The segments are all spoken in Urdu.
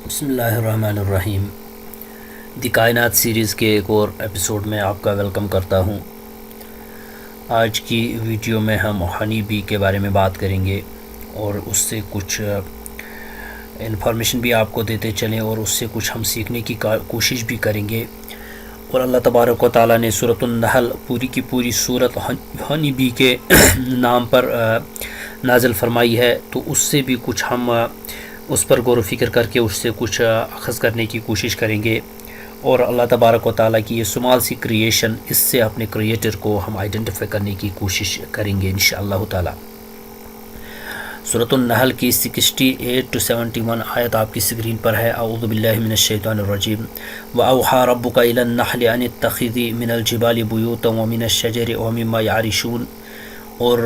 بسم اللہ الرحمن الرحیم۔ دی کائنات سیریز کے ایک اور ایپیسوڈ میں آپ کا ویلکم کرتا ہوں۔ آج کی ویڈیو میں ہم ہنی بی کے بارے میں بات کریں گے اور اس سے کچھ انفارمیشن بھی آپ کو دیتے چلیں اور اس سے کچھ ہم سیکھنے کی کوشش بھی کریں گے۔ اور اللہ تبارک و تعالیٰ نے سورۃ النحل پوری کی پوری سورت ہنی بی کے نام پر نازل فرمائی ہے، تو اس سے بھی کچھ ہم اس پر غور و فکر کر کے اس سے کچھ اخذ کرنے کی کوشش کریں گے، اور اللہ تبارک و تعالیٰ کی یہ سمال سی کریشن، اس سے اپنے کریٹر کو ہم آئیڈینٹیفائی کرنے کی کوشش کریں گے انشاءاللہ تعالیٰ۔ سورۃ النحل کی 68 to 71 آیت آپ کی اسکرین پر ہے۔ اعوذ باللہ من الشیطان الرجیم۔ وَأَوْحَىٰ رَبُّكَ إِلَى النَّحْلِ أَنِ اتَّخِذِي مِنَ الْجِبَالِ بُيُوتًا وَمِنَ الشَّجَرِ وَمِمَّا يَعْرِشُونَ، اور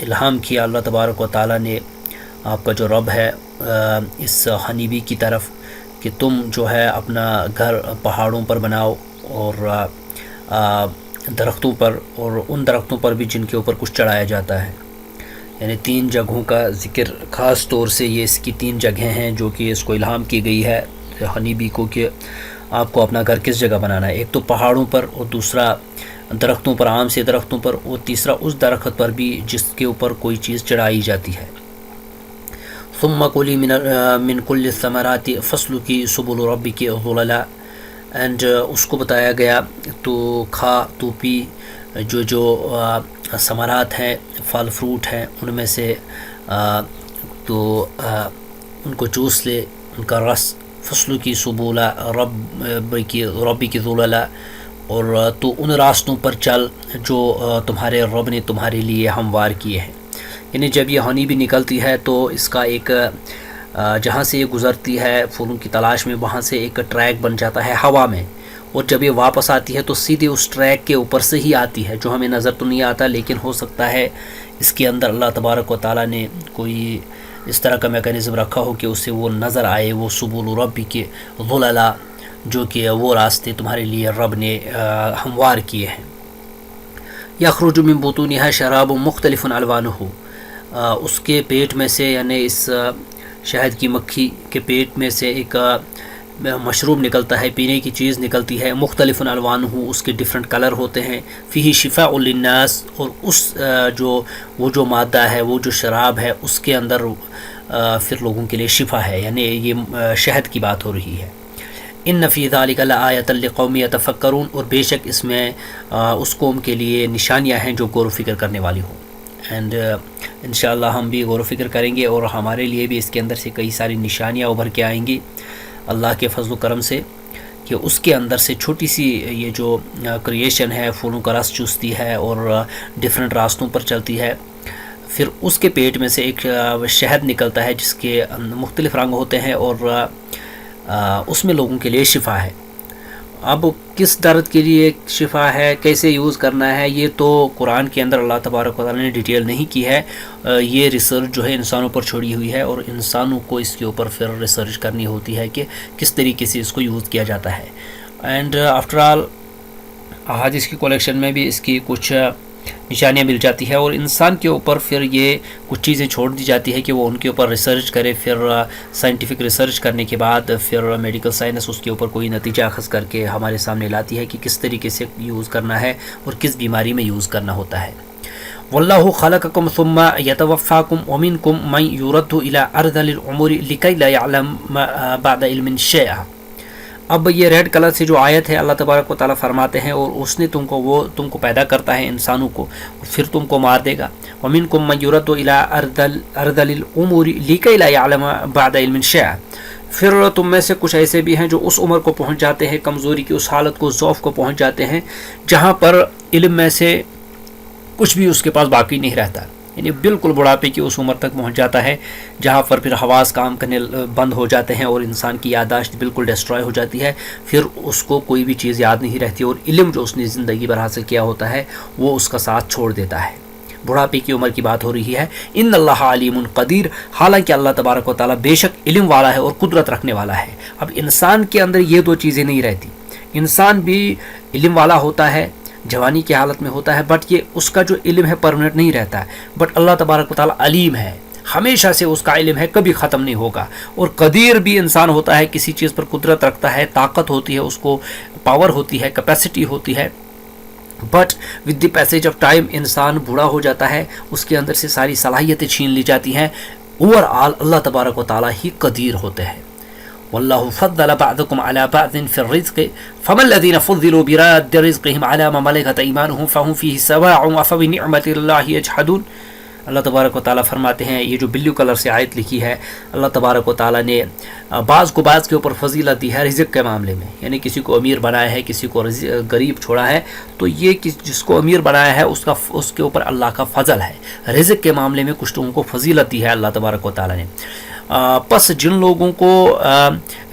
الہام کیا اللہ تبارک و تعالیٰ نے، آپ کا جو رب ہے، اس ہنی بی کی طرف کہ تم جو ہے اپنا گھر پہاڑوں پر بناؤ اور درختوں پر، اور ان درختوں پر بھی جن کے اوپر کچھ چڑھایا جاتا ہے۔ یعنی 3 جگہوں کا ذکر، خاص طور سے یہ اس کی 3 جگہیں ہیں جو کہ اس کو الہام کی گئی ہے ہنی بی کو کہ آپ کو اپنا گھر کس جگہ بنانا ہے۔ ایک تو پہاڑوں پر، اور دوسرا درختوں پر، عام سے درختوں پر، اور تیسرا اس درخت پر بھی جس کے اوپر کوئی چیز چڑھائی جاتی ہے۔ ثم کلی من کل الثمرات فاسلکی سبل ربک ذللا، اینڈ اس کو بتایا گیا تو کھا تو پی جو ثمرات ہیں، پھل فروٹ ہیں، ان میں سے تو ان کو چوس لے، ان کا رس۔ فاسلکی سبل ربک ذللا، اور تو ان راستوں پر چل جو تمہارے رب نے تمہارے لیے ہموار کیے ہیں۔ یعنی جب یہ ہنی بھی نکلتی ہے تو اس کا ایک جہاں سے یہ گزرتی ہے پھولوں کی تلاش میں، وہاں سے ایک ٹریک بن جاتا ہے ہوا میں، اور جب یہ واپس آتی ہے تو سیدھے اس ٹریک کے اوپر سے ہی آتی ہے، جو ہمیں نظر تو نہیں آتا، لیکن ہو سکتا ہے اس کے اندر اللہ تبارک و تعالیٰ نے کوئی اس طرح کا میکانزم رکھا ہو کہ اسے وہ نظر آئے، وہ سبل ربک ذللا، جو کہ وہ راستے تمہارے لیے رب نے ہموار کیے ہیں۔ یخرج من بطونها شراب مختلف الوانہ، اس کے پیٹ میں سے، یعنی اس شہد کی مکھی کے پیٹ میں سے ایک مشروب نکلتا ہے، پینے کی چیز نکلتی ہے، مختلف الوانہ، اس کے ڈفرینٹ کلر ہوتے ہیں، فیہ شفاء للناس، اور اس وہ جو مادہ ہے، وہ جو شراب ہے، اس کے اندر پھر لوگوں کے لیے شفا ہے، یعنی یہ شہد کی بات ہو رہی ہے۔ ان فی ذلک لآیۃ لقوم یتفکرون، اور بے شک اس میں اس قوم کے لیے نشانیاں ہیں جو غور و فکر کرنے والی ہوں۔ اینڈ انشاءاللہ ہم بھی غور و فکر کریں گے، اور ہمارے لیے بھی اس کے اندر سے کئی ساری نشانیاں ابھر کے آئیں گی اللہ کے فضل و کرم سے، کہ اس کے اندر سے چھوٹی سی یہ جو کریشن ہے، پھولوں کا رس چوستی ہے اور ڈفرینٹ راستوں پر چلتی ہے، پھر اس کے پیٹ میں سے ایک شہد نکلتا ہے جس کے مختلف رنگ ہوتے ہیں، اور اس میں لوگوں کے لیے شفا ہے۔ اب کس درد کے لیے شفا ہے، کیسے یوز کرنا ہے، یہ تو قرآن کے اندر اللہ تبارک و تعالیٰ نے ڈیٹیل نہیں کی ہے، یہ ریسرچ جو ہے انسانوں پر چھوڑی ہوئی ہے، اور انسانوں کو اس کے اوپر پھر ریسرچ کرنی ہوتی ہے کہ کس طریقے سے اس کو یوز کیا جاتا ہے۔ اینڈ آفٹر آل احادیث کی کلیکشن میں بھی اس کی کچھ نشانیاں مل جاتی ہے، اور انسان کے اوپر پھر یہ کچھ چیزیں چھوڑ دی جاتی ہے کہ وہ ان کے اوپر ریسرچ کرے، پھر سائنٹیفک ریسرچ کرنے کے بعد پھر میڈیکل سائنس اس کے اوپر کوئی نتیجہ اخذ کر کے ہمارے سامنے لاتی ہے کہ کس طریقے سے یوز کرنا ہے اور کس بیماری میں یوز کرنا ہوتا ہے۔ واللہ خلقکم ثم یتوفاکم ومنکم من یرد الی ارذل العمر لکی لا یعلم بعد علم شیئا۔ اب یہ ریڈ کلر سے جو آیت ہے، اللہ تبارک و تعالیٰ فرماتے ہیں، اور اس نے تم کو پیدا کرتا ہے انسانوں کو، پھر تم کو مار دے گا۔ وَمِنْكُمْ مَنْ يُرَدُّ إِلَىٰ أَرْذَلِ الْأُمُورِ لِكَيْ لَا يَعْلَمَ بَعْدَ عِلْمٍ شَيْئًا، پھر تم میں سے کچھ ایسے بھی ہیں جو اس عمر کو پہنچ جاتے ہیں، کمزوری کی اس حالت کو، ضعف کو پہنچ جاتے ہیں، جہاں پر علم میں سے کچھ بھی اس کے پاس باقی نہیں رہتا، یعنی بالکل بڑھاپے کی اس عمر تک پہنچ جاتا ہے، جہاں پر پھر حواس کام کرنے بند ہو جاتے ہیں، اور انسان کی یادداشت بالکل ڈسٹرائے ہو جاتی ہے، پھر اس کو کوئی بھی چیز یاد نہیں رہتی، اور علم جو اس نے زندگی بھر حاصل کیا ہوتا ہے وہ اس کا ساتھ چھوڑ دیتا ہے۔ بڑھاپے کی عمر کی بات ہو رہی ہے۔ ان اللہ علیم قدیر، حالانکہ اللہ تبارک و تعالیٰ بے شک علم والا ہے اور قدرت رکھنے والا ہے۔ اب انسان کے اندر یہ 2 چیزیں نہیں رہتی، انسان بھی علم والا ہوتا ہے، جوانی کی حالت میں ہوتا ہے، بٹ یہ اس کا جو علم ہے پرمنٹ نہیں رہتا ہے، بٹ اللہ تبارک و تعالیٰ علیم ہے، ہمیشہ سے اس کا علم ہے, کبھی ختم نہیں ہوگا. اور قدیر بھی انسان ہوتا ہے, کسی چیز پر قدرت رکھتا ہے, طاقت ہوتی ہے, اس کو پاور ہوتی ہے, کیپیسٹی ہوتی ہے, but with the passage of time انسان بوڑھا ہو جاتا ہے, اس کے اندر سے ساری صلاحیتیں چھین لی جاتی ہیں. اوور آل اللہ تبارک و تعالیٰ ہی قدیر ہوتے ہیں. واللہ فضل بعضکم علی بعض فی الرزق فما الذین فضلوا براد رزقهم علی ما ملکت ایمانهم فهم فیہ سواء افبنعمت اللہ یجحدون. اللہ تبارک و تعالیٰ فرماتے ہیں, یہ جو بلیو کلر سے آیت لکھی ہے, اللہ تبارک و تعالیٰ نے بعض کو بعض کے اوپر فضیلت دی ہے رزق کے معاملے میں, یعنی کسی کو امیر بنایا ہے, کسی کو غریب چھوڑا ہے, تو یہ جس کو امیر بنایا ہے اس کے اوپر اللہ کا فضل ہے. رزق کے معاملے میں کچھ لوگوں کو فضیلت دی ہے اللہ تبارک و تعالیٰ نے. پس جن لوگوں کو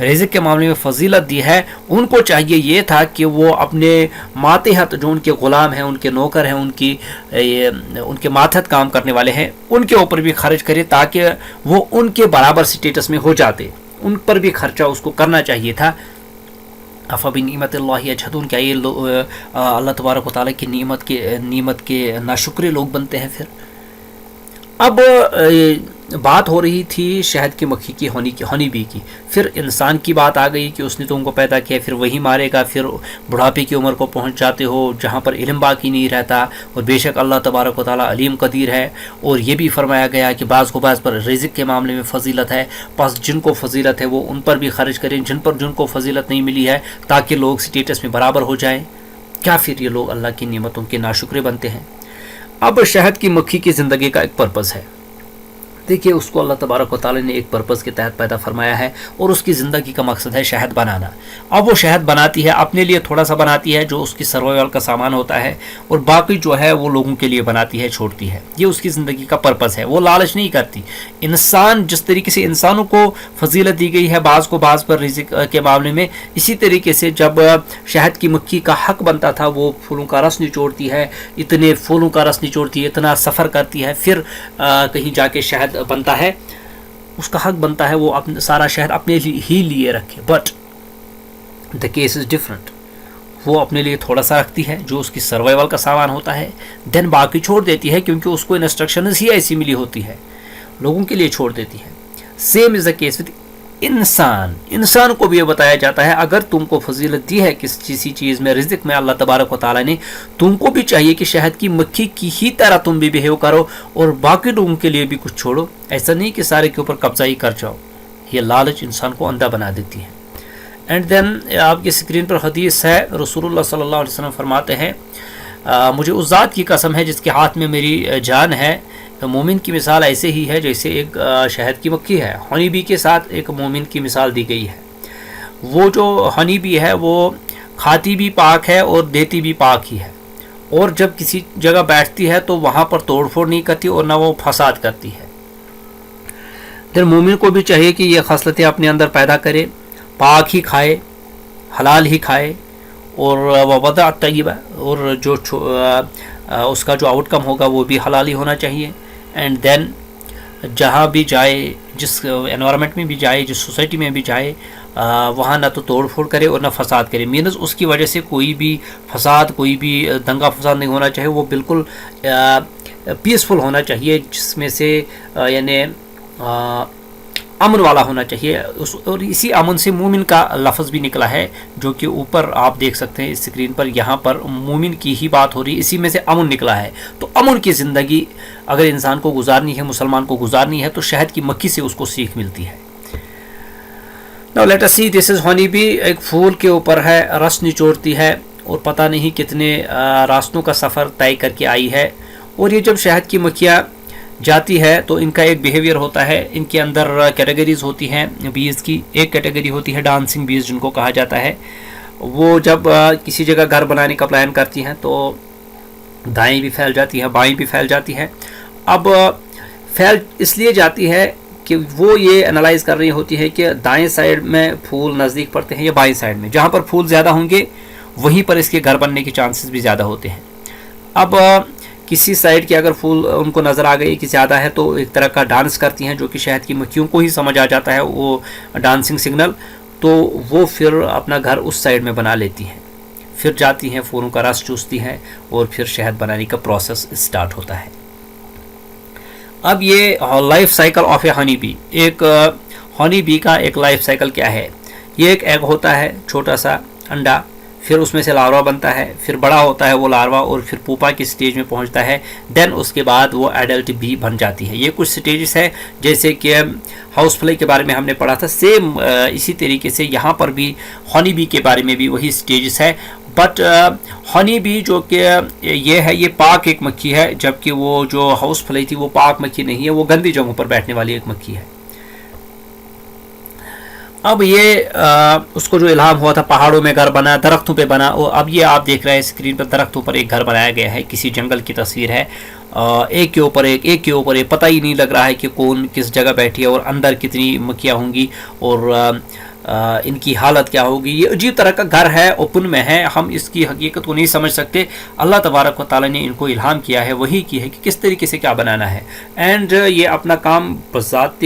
رزق کے معاملے میں فضیلت دی ہے, ان کو چاہیے یہ تھا کہ وہ اپنے ماتحت جو ان کے غلام ہیں, ان کے نوکر ہیں, ان کے ماتحت کام کرنے والے ہیں, ان کے اوپر بھی خرچ کرے تاکہ وہ ان کے برابر سٹیٹس میں ہو جاتے. ان پر بھی خرچہ اس کو کرنا چاہیے تھا. افبنعمت اللہ یجحدون, کیا یہ اللہ تبارک و تعالیٰ کی نعمت کے ناشکرے لوگ بنتے ہیں. پھر اب بات ہو رہی تھی شہد کی مکھی کی, ہنی بی کی. پھر انسان کی بات آ گئی کہ اس نے تم کو پیدا کیا, پھر وہی مارے گا. پھر بڑھاپے کی عمر کو پہنچ جاتے ہو جہاں پر علم باقی نہیں رہتا. اور بے شک اللہ تبارک و تعالیٰ علیم قدیر ہے. اور یہ بھی فرمایا گیا کہ بعض کو بعض پر رزق کے معاملے میں فضیلت ہے, پس جن کو فضیلت ہے وہ ان پر بھی خرچ کریں, جن کو فضیلت نہیں ملی ہے, تاکہ لوگ سٹیٹس میں برابر ہو جائیں. کیا پھر یہ لوگ اللہ کی نعمتوں کے ناشکرے بنتے ہیں؟ اب شہد کی مکھی کی زندگی کا ایک پرپس ہے. دیکھیے, اس کو اللہ تبارک و تعالیٰ نے ایک پرپس کے تحت پیدا فرمایا ہے, اور اس کی زندگی کا مقصد ہے شہد بنانا. اب وہ شہد بناتی ہے, اپنے لیے تھوڑا سا بناتی ہے جو اس کی سروائیول کا سامان ہوتا ہے, اور باقی جو ہے وہ لوگوں کے لیے بناتی ہے, چھوڑتی ہے. یہ اس کی زندگی کا پرپس ہے. وہ لالچ نہیں کرتی. انسان جس طریقے سے انسانوں کو فضیلت دی گئی ہے بعض کو بعض پر رزق کے معاملے میں, اسی طریقے سے جب شہد کی مکھی کا حق بنتا تھا, وہ پھولوں کا رس نچوڑتی ہے, اتنے پھولوں کا رس نچوڑتی ہے, اتنا سفر کرتی ہے, پھر کہیں جا کے شہد بنتا ہے. اس کا حق بنتا ہے وہ سارا شہد اپنے ہی لیے رکھے. But the case is different. وہ اپنے لیے تھوڑا سا رکھتی ہے جو اس کی سروائیول کا سامان ہوتا ہے, دین باقی چھوڑ دیتی ہے, کیونکہ اس کو انسٹرکشنز ہی ایسی ملی ہوتی ہے, لوگوں کے لیے چھوڑ دیتی ہے. Same is the case with انسان کو بھی یہ بتایا جاتا ہے, اگر تم کو فضیلت دی ہے کسی چیز میں, رزق میں اللہ تبارک و تعالیٰ نے, تم کو بھی چاہیے کہ شہد کی مکھی کی ہی طرح تم بھی بیہیو کرو, اور باقی لوگوں کے لیے بھی کچھ چھوڑو. ایسا نہیں کہ سارے کے اوپر قبضہ ہی کر جاؤ. یہ لالچ انسان کو اندھا بنا دیتی ہے. اینڈ دین آپ کی اسکرین پر حدیث ہے, رسول اللہ صلی اللہ علیہ وسلم فرماتے ہیں, مجھے اس ذات کی قسم ہے جس کے ہاتھ میں میری جان ہے, مومن کی مثال ایسے ہی ہے جیسے ایک شہد کی مکھی ہے. ہنی بی کے ساتھ ایک مومن کی مثال دی گئی ہے. وہ جو ہنی بی ہے وہ کھاتی بھی پاک ہے اور دیتی بھی پاک ہی ہے, اور جب کسی جگہ بیٹھتی ہے تو وہاں پر توڑ پھوڑ نہیں کرتی اور نہ وہ فساد کرتی ہے. پھر مومن کو بھی چاہیے کہ یہ خصلتیں اپنے اندر پیدا کرے, پاک ہی کھائے, حلال ہی کھائے, اور وضع طیبہ, اور جو اس کا جو آؤٹ کم ہوگا وہ بھی حلال ہی ہونا چاہیے. اینڈ دین جہاں بھی جائے, جس انوائرمنٹ میں بھی جائے, جس سوسائٹی میں بھی جائے, وہاں نہ تو توڑ پھوڑ کرے اور نہ فساد کرے. مینز اس کی وجہ سے کوئی بھی فساد, کوئی بھی دنگا فساد نہیں ہونا چاہیے. وہ بالکل پیسفل ہونا چاہیے, جس میں سے یعنی امن والا ہونا چاہیے. اور اسی امن سے مومن کا لفظ بھی نکلا ہے, جو کہ اوپر آپ دیکھ سکتے ہیں اسکرین پر. یہاں پر مومن کی ہی بات ہو رہی ہے, اسی میں سے امن نکلا ہے. تو امن کی زندگی اگر انسان کو گزارنی ہے, مسلمان کو گزارنی ہے, تو شہد کی مکھی سے اس کو سیکھ ملتی ہے. Now let us see, this is honey bee. ایک پھول کے اوپر ہے, رس نچوڑتی ہے, اور پتہ نہیں کتنے راستوں کا سفر طے کر کے آئی ہے. اور یہ جب شہد کی مکھیاں جاتی ہے تو ان کا ایک بیہیویئر ہوتا ہے. ان کے اندر کیٹیگریز ہوتی ہیں بیز کی. ایک کیٹیگری ہوتی ہے ڈانسنگ بیز, جن کو کہا جاتا ہے. وہ جب کسی جگہ گھر بنانے کا پلان کرتی ہیں تو دائیں بھی پھیل جاتی ہیں, بائیں بھی پھیل جاتی ہیں. اب پھیل اس لیے جاتی ہے کہ وہ یہ انالائز کر رہی ہوتی ہے کہ دائیں سائڈ میں پھول نزدیک پڑتے ہیں یا بائیں سائڈ میں. جہاں پر پھول زیادہ ہوں گے وہیں پر اس کے گھر بننے کے چانسز بھی زیادہ ہوتے ہیں. اب کسی سائڈ کے اگر پھول ان کو نظر آ گئی کہ زیادہ ہے تو ایک طرح کا ڈانس کرتی ہیں, جو کہ شہد کی مکھیوں کو ہی سمجھ آ جاتا ہے وہ ڈانسنگ سگنل. تو وہ پھر اپنا گھر اس سائڈ میں بنا لیتی ہیں, پھر جاتی ہیں, پھولوں کا رس چوستی ہیں, اور پھر شہد بنانے کا پروسیس اسٹارٹ ہوتا ہے. اب یہ life cycle of a honey bee, ایک ہنی بی کا ایک لائف سائیکل کیا ہے؟ یہ ایک ایگ ہوتا ہے، چھوٹا سا انڈا، پھر اس میں سے لاروا بنتا ہے، پھر بڑا ہوتا ہے وہ لاروا اور پھر پوپا کی سٹیج میں پہنچتا ہے، دین اس کے بعد وہ ایڈلٹ بی بن جاتی ہے۔ یہ کچھ سٹیجز ہے جیسے کہ ہاؤس فلائی کے بارے میں ہم نے پڑھا تھا، سیم اسی طریقے سے یہاں پر بھی ہنی بی کے بارے میں بھی وہی سٹیجز ہے، بٹ ہنی بی جو کہ یہ ہے یہ پاک ایک مکھی ہے، جبکہ وہ جو ہاؤس فلائی تھی وہ پاک مکھی نہیں ہے، وہ گندی جگہوں پر بیٹھنے والی ایک مکھی ہے۔ اب یہ اس کو جو الہام ہوا تھا پہاڑوں میں گھر بنا، درختوں پہ بنا، اور اب یہ آپ دیکھ رہے ہیں اسکرین پر درختوں پر ایک گھر بنایا گیا ہے، کسی جنگل کی تصویر ہے، ایک کے اوپر ایک، ایک کے اوپر ایک، پتہ ہی نہیں لگ رہا ہے کہ کون کس جگہ بیٹھی ہے اور اندر کتنی مکھیاں ہوں گی اور ان کی حالت کیا ہوگی۔ یہ عجیب طرح کا گھر ہے، اوپن میں ہے، ہم اس کی حقیقت کو نہیں سمجھ سکتے۔ اللہ تبارک و تعالیٰ نے ان کو الہام کیا ہے، وہی کی ہے کہ کس طریقے سے کیا بنانا ہے، اینڈ یہ اپنا کام بذات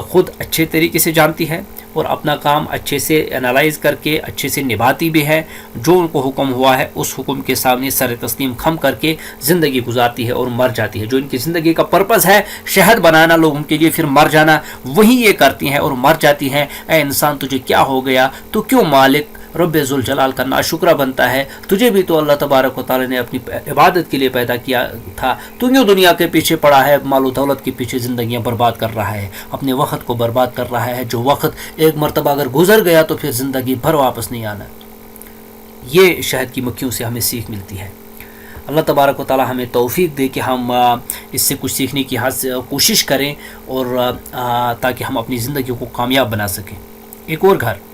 خود اچھے طریقے سے جانتی ہے اور اپنا کام اچھے سے انالائز کر کے اچھے سے نبھاتی بھی ہے، جو ان کو حکم ہوا ہے اس حکم کے سامنے سر تسلیم خم کر کے زندگی گزارتی ہے اور مر جاتی ہے۔ جو ان کی زندگی کا پرپس ہے شہد بنانا لوگوں کے لیے پھر مر جانا، وہی یہ کرتی ہیں اور مر جاتی ہیں۔ اے انسان تجھے کیا ہو گیا، تو کیوں مالک رب ذوالجلال کا ناشکرہ بنتا ہے؟ تجھے بھی تو اللہ تبارک و تعالی نے اپنی عبادت کے لیے پیدا کیا تھا، تو کیوں دنیا کے پیچھے پڑا ہے، مال و دولت کے پیچھے زندگیاں برباد کر رہا ہے، اپنے وقت کو برباد کر رہا ہے، جو وقت ایک مرتبہ اگر گزر گیا تو پھر زندگی بھر واپس نہیں آنا۔ یہ شہد کی مکھیوں سے ہمیں سیکھ ملتی ہے۔ اللہ تبارک و تعالی ہمیں توفیق دے کہ ہم اس سے کچھ سیکھنے کی کوشش کریں اور تاکہ ہم اپنی زندگی کو کامیاب بنا سکیں۔ ایک اور گھر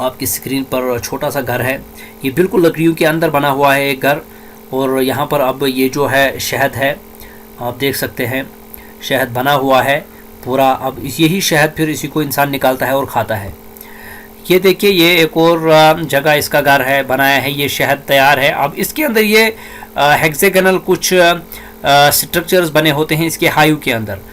آپ کی اسکرین پر چھوٹا سا گھر ہے، یہ بالکل لکڑیوں کے اندر بنا ہوا ہے ایک گھر، اور یہاں پر اب یہ جو ہے شہد ہے، آپ دیکھ سکتے ہیں شہد بنا ہوا ہے پورا۔ اب یہی شہد پھر اسی کو انسان نکالتا ہے اور کھاتا ہے۔ یہ دیکھیے یہ ایک اور جگہ اس کا گھر ہے، بنایا ہے، یہ شہد تیار ہے۔ اب اس کے اندر یہ ہیگزیگنل کچھ سٹرکچرز بنے ہوتے ہیں اس کے ہائیو کے اندر۔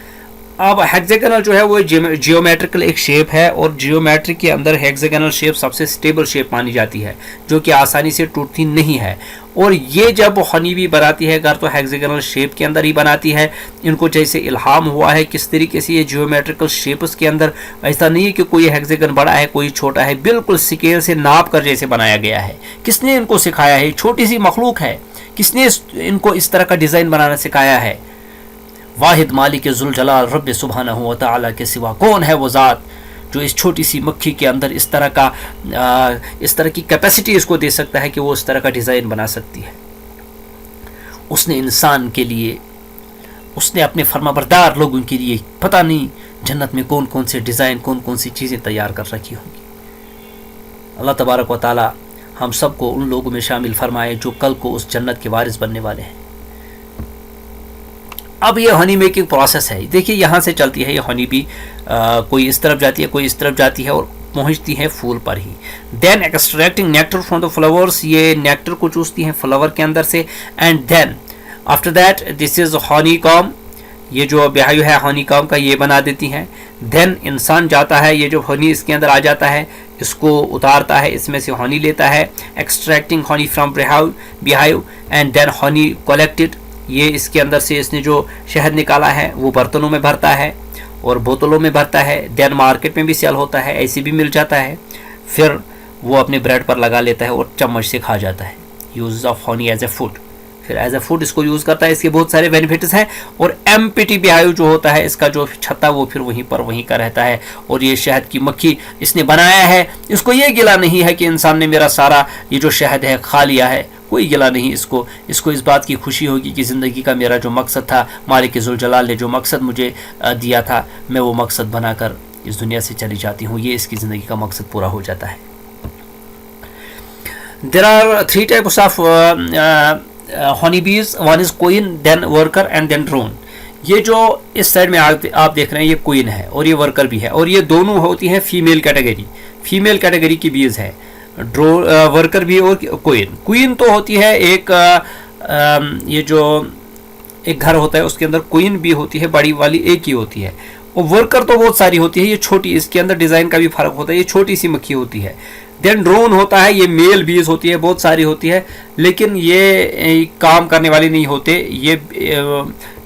اب ہیگزیگنل جو ہے وہ جیومیٹرکل ایک شیپ ہے، اور جیومیٹرک کے اندر ہیگزیگنل شیپ سب سے سٹیبل شیپ مانی جاتی ہے، جو کہ آسانی سے ٹوٹتی نہیں ہے۔ اور یہ جب ہنی بی بناتی ہے گھر تو ہیگزیگنل شیپ کے اندر ہی بناتی ہے۔ ان کو جیسے الہام ہوا ہے کس طریقے سے یہ جیومیٹرکل شیپس کے اندر، ایسا نہیں ہے کہ کوئی ہیگزیگن بڑا ہے کوئی چھوٹا ہے، بالکل اسکیل سے ناپ کر جیسے بنایا گیا ہے۔ کس نے ان کو سکھایا ہے؟ چھوٹی سی مخلوق ہے، کس نے ان کو اس طرح کا ڈیزائن بنانا سکھایا ہے؟ واحد مالک ذوالجلال رب سبحانہ و تعالیٰ کے سوا کون ہے وہ ذات جو اس چھوٹی سی مکھی کے اندر اس طرح کی کیپیسٹی اس کو دے سکتا ہے کہ وہ اس طرح کا ڈیزائن بنا سکتی ہے۔ اس نے انسان کے لیے، اس نے اپنے فرمانبردار لوگوں کے لیے پتہ نہیں جنت میں کون کون سے ڈیزائن، کون کون سی چیزیں تیار کر رکھی ہوں گی۔ اللہ تبارک و تعالی ہم سب کو ان لوگوں میں شامل فرمائے جو کل کو اس جنت کے وارث بننے والے ہیں۔ اب یہ ہنی میکنگ پروسیس ہے، دیکھیے یہاں سے چلتی ہے یہ ہنی بی، کوئی اس طرف جاتی ہے کوئی اس طرف جاتی ہے اور پہنچتی ہے پھول پر ہی۔ Then extracting nectar from the flowers, یہ نیکٹر کو چوستی ہیں فلاور کے اندر سے، and then after that this is honeycomb, یہ جو بیہایو ہے ہنی کام کا یہ بنا دیتی ہیں۔ دین انسان جاتا ہے، یہ جو ہنی اس کے اندر آ جاتا ہے اس کو اتارتا ہے، اس میں سے ہنی لیتا ہے، extracting honey from beehive and then honey collected, یہ اس کے اندر سے اس نے جو شہد نکالا ہے وہ برتنوں میں بھرتا ہے اور بوتلوں میں بھرتا ہے، دین مارکیٹ میں بھی سیل ہوتا ہے، ایسے بھی مل جاتا ہے، پھر وہ اپنے بریڈ پر لگا لیتا ہے اور چمچ سے کھا جاتا ہے۔ Use of honey as a food, پھر ایز اے فوڈ اس کو یوز کرتا ہے، اس کے بہت سارے بینیفٹس ہیں۔ اور ایم پی ٹی بیہایو جو ہوتا ہے اس کا جو چھتا وہ پھر وہیں کا رہتا ہے، اور یہ شہد کی مکھی اس نے بنایا ہے، اس کو یہ گلا نہیں ہے کہ انسان نے میرا سارا یہ جو شہد ہے کھا لیا ہے، کوئی گلا نہیں اس کو اس بات کی خوشی ہوگی کہ زندگی کا میرا جو مقصد تھا، مالک ذوالجلال نے جو مقصد مجھے دیا تھا، میں وہ مقصد بنا کر اس دنیا سے چلی جاتی ہوں، یہ اس کی زندگی کا مقصد پورا ہو جاتا ہے۔ There are 3 types of honeybees, one is queen, then worker and then drone۔ یہ جو اس سائڈ میں آپ دیکھ رہے ہیں یہ کوئن ہے اور یہ ورکر بھی ہے، اور یہ دونوں ہوتی ہیں فیمیل کیٹیگری کی بیز ہے، ورکر بھی اور کوئن تو ہوتی ہے ایک، یہ جو ایک گھر ہوتا ہے اس کے اندر کوئن بھی ہوتی ہے، بڑی والی ایک ہی ہوتی ہے، اور ورکر تو بہت ساری ہوتی ہے، یہ چھوٹی، اس کے اندر ڈیزائن کا بھی فرق ہوتا ہے، یہ چھوٹی سی مکھی ہوتی ہے۔ دین ڈرون ہوتا ہے، یہ میل بیز ہوتی ہے، بہت ساری ہوتی ہے، لیکن یہ کام کرنے والی نہیں ہوتے، یہ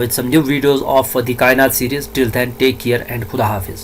with some new videos of the Kainat series. Till then, take care and Khuda Hafiz.